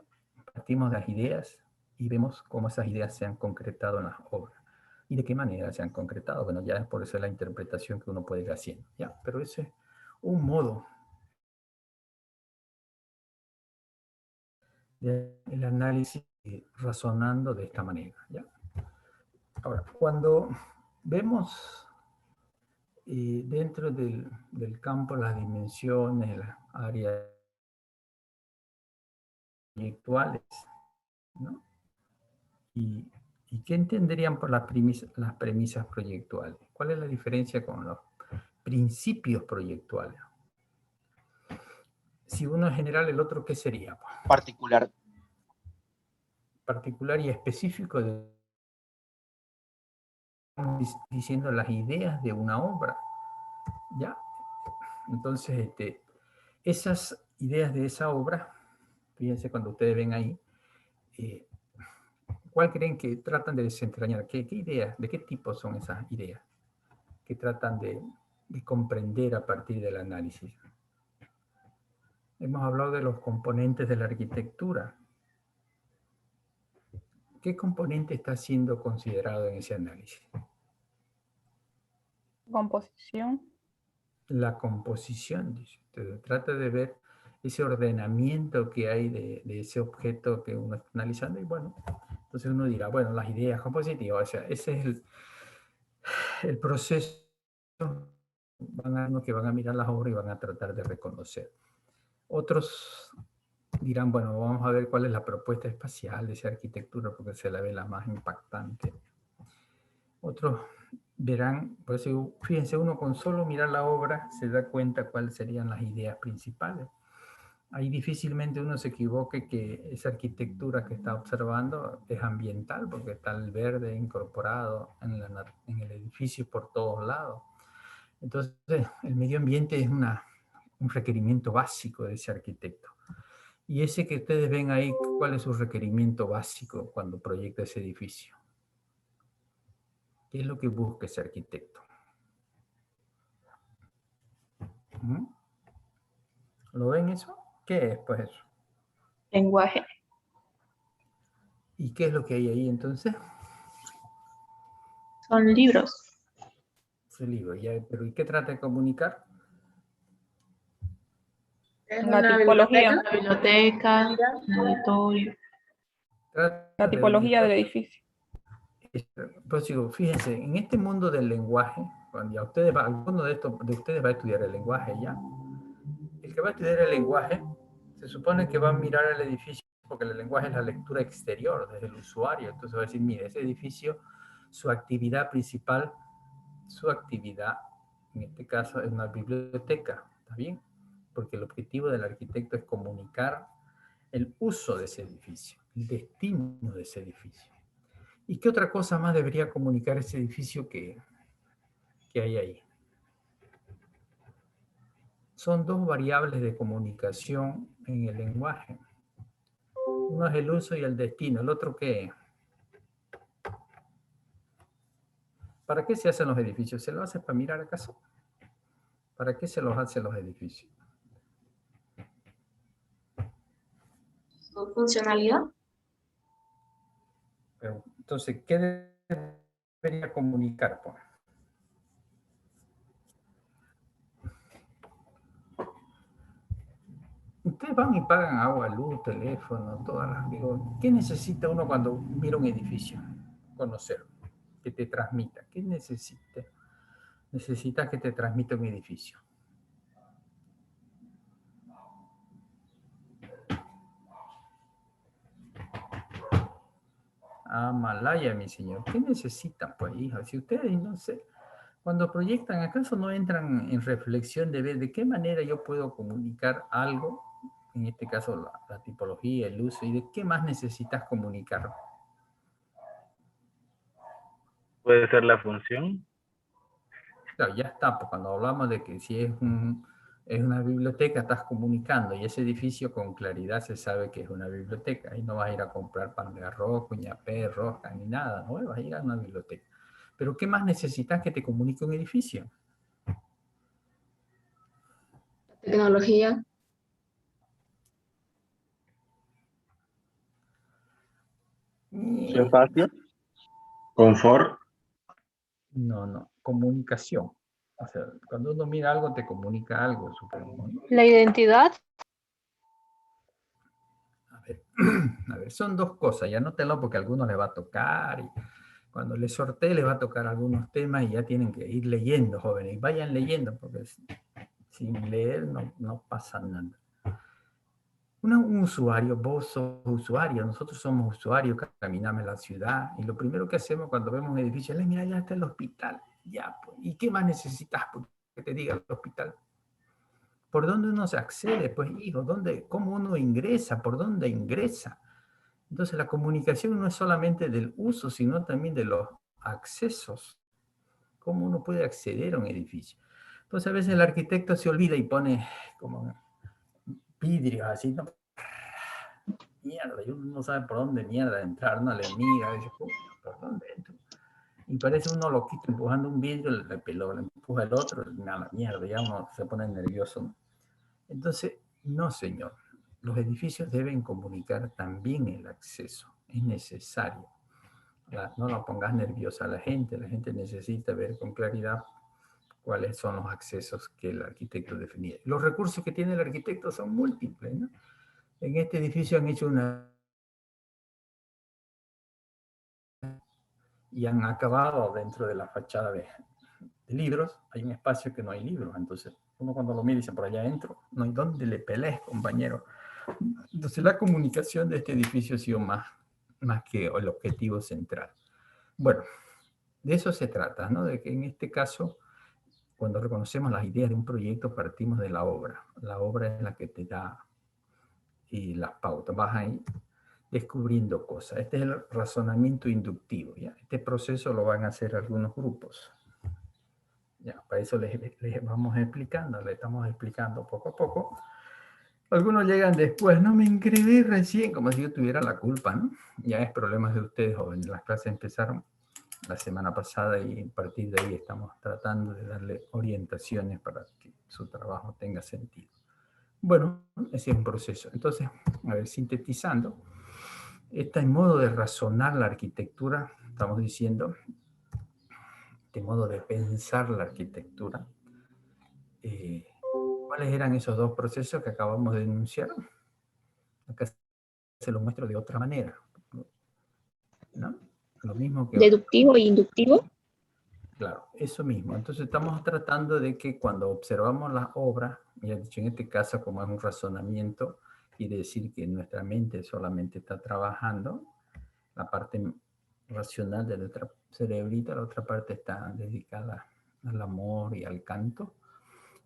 Partimos de las ideas y vemos cómo esas ideas se han concretado en las obras. ¿Y de qué manera se han concretado? Bueno, ya es por eso la interpretación que uno puede ir haciendo, ¿ya? Pero ese es un modo del análisis razonando de esta manera, ¿ya? Ahora, cuando vemos dentro del campo las dimensiones, las áreas proyectuales, ¿no? ¿Y qué entenderían por las premisas proyectuales? ¿Cuál es la diferencia con los principios proyectuales? Si uno es general, ¿el otro qué sería? Particular. Particular y específico, diciendo las ideas de una obra, ¿ya? Entonces, esas ideas de esa obra, fíjense cuando ustedes ven ahí, ¿cuál creen que tratan de desentrañar? ¿Qué ideas, de qué tipo son esas ideas que tratan de comprender a partir del análisis? Hemos hablado de los componentes de la arquitectura. ¿Qué componente está siendo considerado en ese análisis? Composición. La composición, dice. Entonces, trata de ver ese ordenamiento que hay de ese objeto que uno está analizando y bueno, entonces Entonces uno dirá, bueno, las ideas compositivas, o sea, ese es el proceso. Van a unos que van a mirar las obras y van a tratar de reconocer. Otros dirán, bueno, vamos a ver cuál es la propuesta espacial de esa arquitectura porque se la ve la más impactante. Otros verán, por eso fíjense, uno con solo mirar la obra se da cuenta cuáles serían las ideas principales. Ahí difícilmente uno se equivoque que esa arquitectura que está observando es ambiental porque está el verde incorporado en el edificio por todos lados. Entonces, el medio ambiente es un requerimiento básico de ese arquitecto. Y ese que ustedes ven ahí, ¿cuál es su requerimiento básico cuando proyecta ese edificio? ¿Qué es lo que busca ese arquitecto? ¿Lo ven eso? ¿Qué es pues eso? Lenguaje. ¿Y qué es lo que hay ahí entonces? Son libros. Ese libro, ya, pero ¿y qué trata de comunicar? La tipología. La biblioteca, el auditorio. La tipología del edificio. Pues digo, fíjense, en este mundo del lenguaje, cuando ya alguno de ustedes va a estudiar el lenguaje ya. El que va a estudiar el lenguaje, se supone que va a mirar el edificio, porque el lenguaje es la lectura exterior desde el usuario. Entonces va a decir, mire, ese edificio, su actividad principal, en este caso es una biblioteca, ¿está bien? Porque el objetivo del arquitecto es comunicar el uso de ese edificio, el destino de ese edificio. ¿Y qué otra cosa más debería comunicar ese edificio que hay ahí? Son dos variables de comunicación en el lenguaje. Uno es el uso y el destino. ¿El otro qué es? ¿Para qué se hacen los edificios? ¿Se lo hace para mirar acaso? ¿Para qué se los hacen los edificios? ¿Su funcionalidad? Pero, entonces, ¿qué debería comunicar? Pues? Ustedes van y pagan agua, luz, teléfono, todas las... Digo, ¿qué necesita uno cuando mira un edificio? Conocer, que te transmita. ¿Qué necesita? Necesitas que te transmita un edificio. Ah, Malaya, mi señor. ¿Qué necesitan, pues, hijo? Si ustedes, no sé, cuando proyectan, ¿acaso no entran en reflexión de ver de qué manera yo puedo comunicar algo? En este caso, la tipología, el uso, y de qué más necesitas comunicar. Puede ser la función. Claro, ya está, pues cuando hablamos de que si es una biblioteca, estás comunicando, y ese edificio con claridad se sabe que es una biblioteca, y no vas a ir a comprar pan de arroz, cuñapé, rosca, ni nada, no vas a ir a una biblioteca. Pero ¿qué más necesitas que te comunique un edificio? Tecnología. Su espacio. Confort. No, comunicación. O sea, cuando uno mira algo, te comunica algo, supongo, ¿no? La identidad. A ver, son dos cosas, y anótelo porque a algunos les va a tocar, y cuando les sortee les va a tocar algunos temas y ya tienen que ir leyendo, jóvenes, y vayan leyendo, porque sin leer no pasa nada. Un usuario, vos sos usuario, nosotros somos usuarios, caminamos en la ciudad, y lo primero que hacemos cuando vemos un edificio es, mira, ya está el hospital, ya, pues, ¿y qué más necesitas que te diga el hospital? ¿Por dónde uno se accede? Pues, hijo, ¿cómo uno ingresa? ¿Por dónde ingresa? Entonces, la comunicación no es solamente del uso, sino también de los accesos. ¿Cómo uno puede acceder a un edificio? Entonces, a veces el arquitecto se olvida y pone como vidrios así, ¿no? Mierda, y uno no sabe por dónde mierda entrar, no le mira, dice, ¿por dónde entro? Y parece uno loquito empujando un vidrio, le empuja el otro, nada, mierda, ya uno se pone nervioso. Entonces, no, señor. Los edificios deben comunicar también el acceso. Es necesario. No lo pongas nerviosa a la gente necesita ver con claridad cuáles son los accesos que el arquitecto definía. Los recursos que tiene el arquitecto son múltiples, ¿no? En este edificio han hecho una y han acabado dentro de la fachada de libros. Hay un espacio que no hay libros, entonces uno cuando lo mira dice, por allá adentro no hay dónde le pelees, compañero. Entonces la comunicación de este edificio ha sido más que el objetivo central. Bueno, de eso se trata, ¿no? De que en este caso, cuando reconocemos las ideas de un proyecto, partimos de la obra. La obra es la que te da las pautas. Vas ahí descubriendo cosas. Este es el razonamiento inductivo, ¿ya? Este proceso lo van a hacer algunos grupos. Ya, para eso les vamos explicando, le estamos explicando poco a poco. Algunos llegan después, no me inscribí recién, como si yo tuviera la culpa, ¿no? Ya es problema de ustedes, jóvenes. Las clases empezaron la semana pasada y a partir de ahí estamos tratando de darle orientaciones para que su trabajo tenga sentido. Bueno, ese es un proceso. Entonces, a ver, sintetizando, este modo de razonar la arquitectura, estamos diciendo, este modo de pensar la arquitectura, ¿cuáles eran esos dos procesos que acabamos de enunciar? Acá se lo muestro de otra manera, ¿no? Lo mismo que... Deductivo e inductivo. Claro, eso mismo. Entonces estamos tratando de que cuando observamos las obras, ya he dicho en este caso como es un razonamiento, quiere decir que nuestra mente solamente está trabajando, la parte racional de nuestra cerebrita, la otra parte está dedicada al amor y al canto.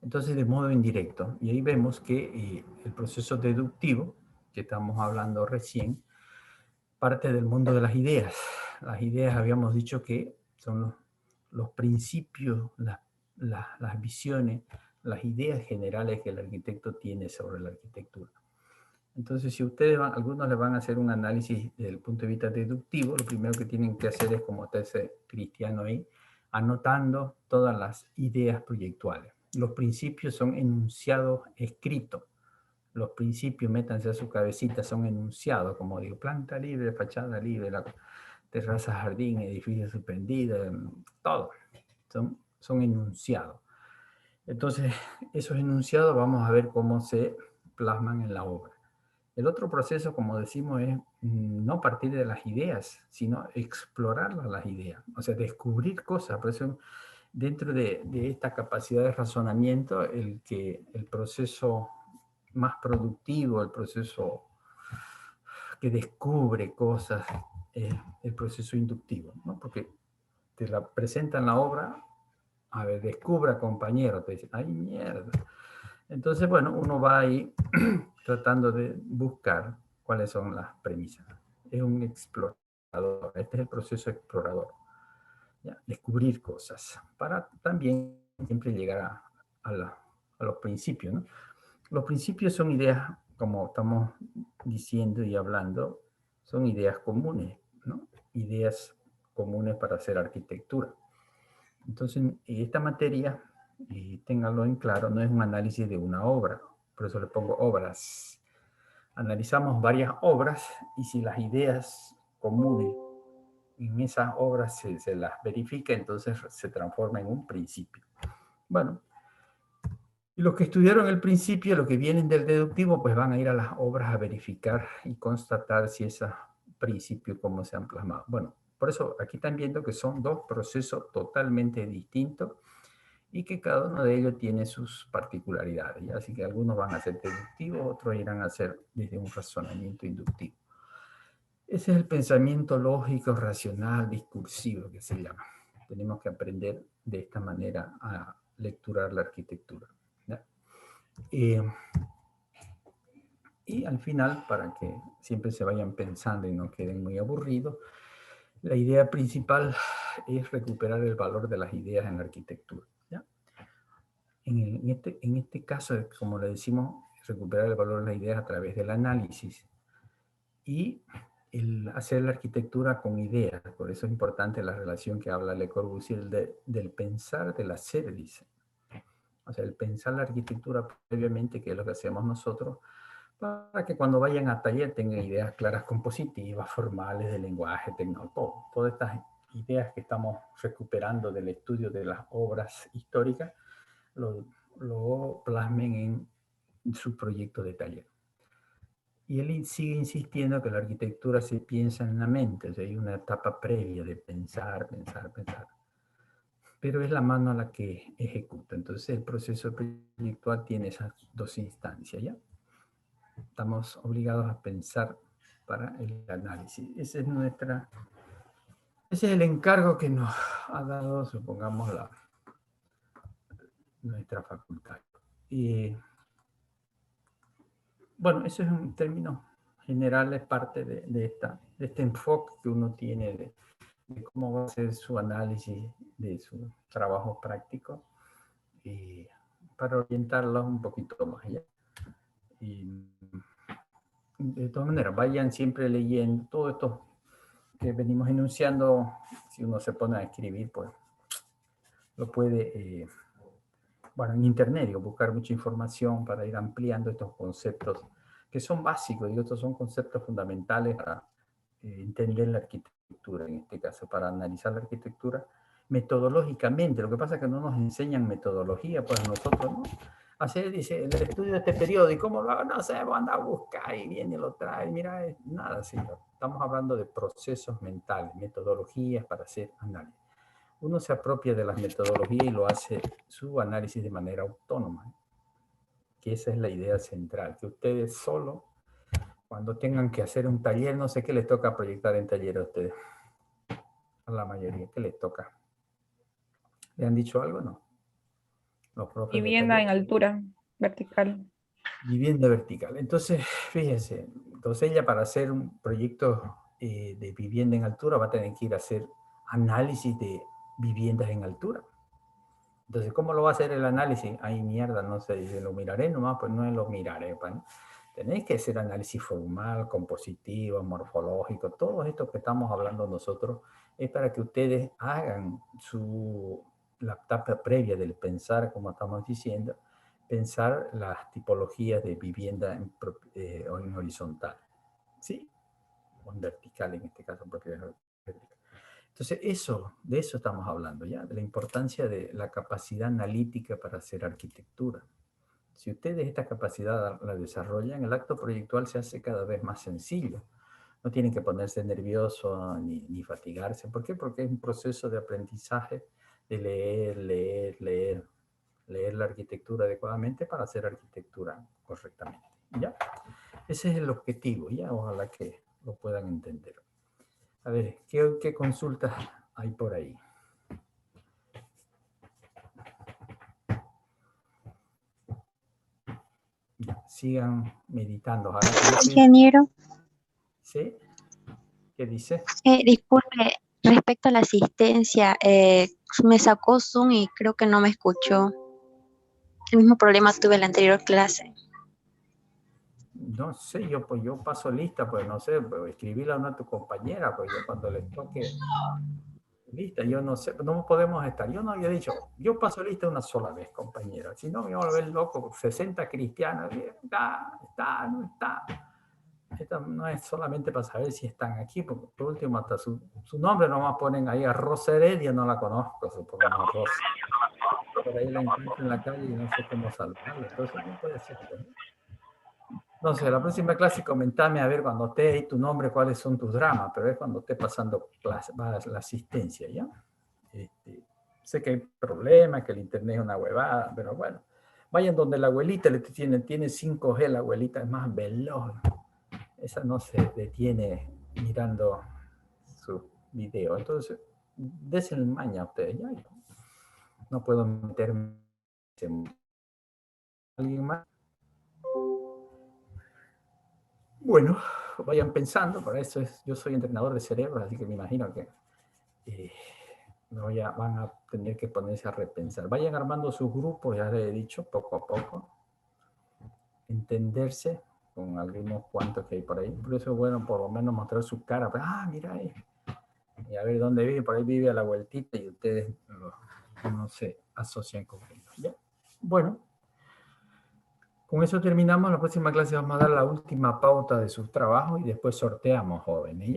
Entonces de modo indirecto, y ahí vemos que el proceso deductivo, que estamos hablando recién, parte del mundo de las ideas. Las ideas habíamos dicho que son los principios, las visiones, las ideas generales que el arquitecto tiene sobre la arquitectura. Entonces, si ustedes algunos le van a hacer un análisis desde el punto de vista deductivo, lo primero que tienen que hacer es, como está ese Cristiano ahí, anotando todas las ideas proyectuales. Los principios son enunciados escritos. Los principios, métanse a su cabecita, son enunciados, como digo, planta libre, fachada libre, la terraza, jardín, edificio suspendido, todo. Son enunciados. Entonces, esos enunciados vamos a ver cómo se plasman en la obra. El otro proceso, como decimos, es no partir de las ideas, sino explorar las ideas, o sea, descubrir cosas. Por eso, dentro de esta capacidad de razonamiento, el proceso más productivo, el proceso que descubre cosas, es el proceso inductivo, ¿no? Porque te la presentan la obra, a ver, descubra, compañero, te dicen, ay, mierda. Entonces, bueno, uno va ahí tratando de buscar cuáles son las premisas. Es un explorador, este es el proceso explorador. ¿Ya? Descubrir cosas, para también siempre llegar a los principios, ¿no? Los principios son ideas, como estamos diciendo y hablando, son ideas comunes, ¿no? Ideas comunes para hacer arquitectura. Entonces, esta materia, y ténganlo en claro, no es un análisis de una obra, por eso le pongo obras. Analizamos varias obras y si las ideas comunes en esas obras se las verifica, entonces se transforma en un principio. Bueno, y los que estudiaron el principio, los que vienen del deductivo, pues van a ir a las obras a verificar y constatar si esos principios cómo se han plasmado. Bueno, por eso aquí están viendo que son dos procesos totalmente distintos y que cada uno de ellos tiene sus particularidades. ¿Ya? Así que algunos van a ser deductivos, otros irán a ser desde un razonamiento inductivo. Ese es el pensamiento lógico, racional, discursivo que se llama. Tenemos que aprender de esta manera a lecturar la arquitectura. Y al final, para que siempre se vayan pensando y no queden muy aburridos, la idea principal es recuperar el valor de las ideas en la arquitectura. ¿Ya? En este caso, como le decimos, recuperar el valor de las ideas a través del análisis y el hacer la arquitectura con ideas. Por eso es importante la relación que habla Le Corbusier del pensar, del hacer, dice. O sea, el pensar la arquitectura previamente, que es lo que hacemos nosotros, para que cuando vayan a taller tengan ideas claras compositivas, formales, de lenguaje, tecnológico, todas estas ideas que estamos recuperando del estudio de las obras históricas, lo plasmen en su proyecto de taller. Y él sigue insistiendo que la arquitectura se piensa en la mente, o sea, hay una etapa previa de pensar, pensar, pensar. Pero es la mano a la que ejecuta. Entonces el proceso proyectual tiene esas dos instancias, ¿ya? Estamos obligados a pensar para el análisis. Ese es el encargo que nos ha dado, supongamos, nuestra facultad. Y bueno, eso es un término general, es parte de este enfoque que uno tiene de cómo va a ser su análisis de su trabajo práctico y para orientarlos un poquito más allá. Y de todas maneras, vayan siempre leyendo todo esto que venimos enunciando. Si uno se pone a escribir, pues lo puede, bueno, en internet, digo, buscar mucha información para ir ampliando estos conceptos que son básicos, y estos son conceptos fundamentales para entender la arquitectura, en este caso, para analizar la arquitectura metodológicamente. Lo que pasa es que no nos enseñan metodología, pues nosotros, ¿no? Hacer, dice, el estudio de este periodo, y cómo lo hago, no sé, anda a buscar y viene y lo trae, mira, nada, señor. Estamos hablando de procesos mentales, metodologías para hacer análisis. Uno se apropia de las metodologías y lo hace su análisis de manera autónoma, que esa es la idea central, que ustedes solo, cuando tengan que hacer un taller, no sé qué les toca proyectar en taller a ustedes, a la mayoría, ¿qué les toca? ¿Le han dicho algo? No. Los profes de Vivienda taller. en altura, vertical. Vivienda vertical. Entonces, fíjense, entonces ella para hacer un proyecto de vivienda en altura va a tener que ir a hacer análisis de viviendas en altura. Entonces, ¿cómo lo va a hacer el análisis? Ay, mierda, no sé, dice, lo miraré nomás, pues no lo miraré. Pues, ¿no? Tenéis que hacer análisis formal, compositivo, morfológico, todo esto que estamos hablando nosotros es para que ustedes hagan la etapa previa del pensar, como estamos diciendo, pensar las tipologías de vivienda en horizontal, ¿sí? O en vertical, en este caso, propiedad vertical. Entonces, de eso estamos hablando, ¿ya? De la importancia de la capacidad analítica para hacer arquitectura. Si ustedes esta capacidad la desarrollan, el acto proyectual se hace cada vez más sencillo. No tienen que ponerse nerviosos ni fatigarse. ¿Por qué? Porque es un proceso de aprendizaje de leer la arquitectura adecuadamente para hacer arquitectura correctamente, ¿ya? Ese es el objetivo, ¿ya? Ojalá que lo puedan entender. A ver, ¿qué consultas hay por ahí? Ya, sigan meditando. Ingeniero, ¿Sí? ¿Qué dice? disculpe, respecto a la asistencia, me sacó Zoom y creo que no me escuchó. El mismo problema tuve en la anterior clase. No sé, yo paso lista, pues no sé, pues, escribirla a una tu compañera, pues yo cuando les toque lista, yo no sé, no podemos estar. Yo no había dicho, yo paso lista una sola vez, compañera. Si no, me voy a volver loco, 60 cristianos, está, no está. Esto no es solamente para saber si están aquí, porque por último hasta su nombre nomás ponen ahí a Rosa Heredia, no la conozco, supongamos Rosa. Por ahí la encuentro en la calle y no sé cómo saludarla, entonces no puede ser. No sé, la próxima clase comentame a ver cuando esté ahí tu nombre, cuáles son tus dramas, pero es cuando esté pasando la asistencia, ¿ya? Sé que hay problemas, que el internet es una huevada, pero bueno, vayan donde la abuelita tiene 5G, la abuelita es más veloz. Esa no se detiene mirando su video. Entonces, desen maña a ustedes, ¿ya? Yo no puedo meterme en alguien más. Bueno, vayan pensando, para eso yo soy entrenador de cerebro, así que me imagino que van a tener que ponerse a repensar. Vayan armando sus grupos, ya les he dicho, poco a poco. Entenderse con algunos cuantos que hay por ahí. Por eso es bueno por lo menos mostrar su cara. Pues, mira ahí. Y a ver dónde vive. Por ahí vive a la vueltita y ustedes no se asocian con ellos. ¿Ya? Bueno. Con eso terminamos. En la próxima clase vamos a dar la última pauta de sus trabajos y después sorteamos, jóvenes.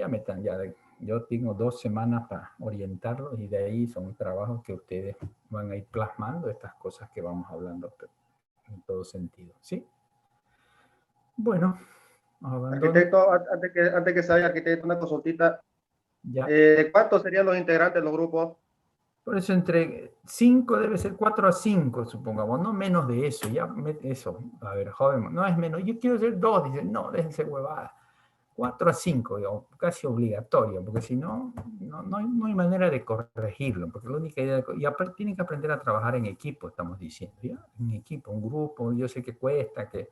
Yo tengo 2 semanas para orientarlos y de ahí son trabajos que ustedes van a ir plasmando estas cosas que vamos hablando en todo sentido. ¿Sí? Bueno, Abandono. Arquitecto, antes que se vaya, arquitecto, una consultita. Ya. ¿Cuántos serían los integrantes de los grupos? Por eso entre 5 debe ser 4 a 5, supongamos, no menos de eso, ya eso, a ver, joven, no es menos, yo quiero ser 2, dicen, no, déjense huevada, 4 a 5, digamos, casi obligatorio, porque si no, no hay manera de corregirlo, porque la única idea, y aparte tienen que aprender a trabajar en equipo, estamos diciendo, ¿ya? En equipo, un grupo, yo sé que cuesta, que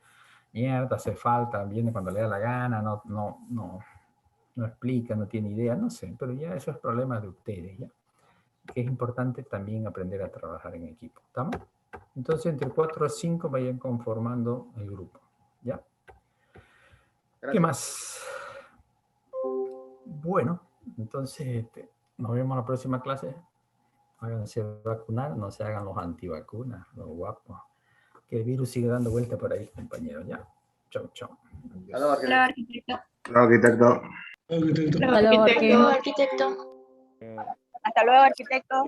mierda, hace falta, viene cuando le da la gana, no explica, no tiene idea, no sé, pero ya eso es problema de ustedes, ¿ya? Que es importante también aprender a trabajar en equipo, ¿estamos? Entonces, entre 4 a 5 vayan conformando el grupo, ¿ya? Gracias. ¿Qué más? Bueno, entonces nos vemos la próxima clase. Háganse vacunar, no se hagan los antivacunas, los guapos. Que el virus sigue dando vuelta por ahí, compañeros, ¿ya? Chau, chau. Hola, arquitecto. Arquitecto. Hasta luego, Arquitecto, arquitecto. arquitecto. Hasta luego, arquitecto.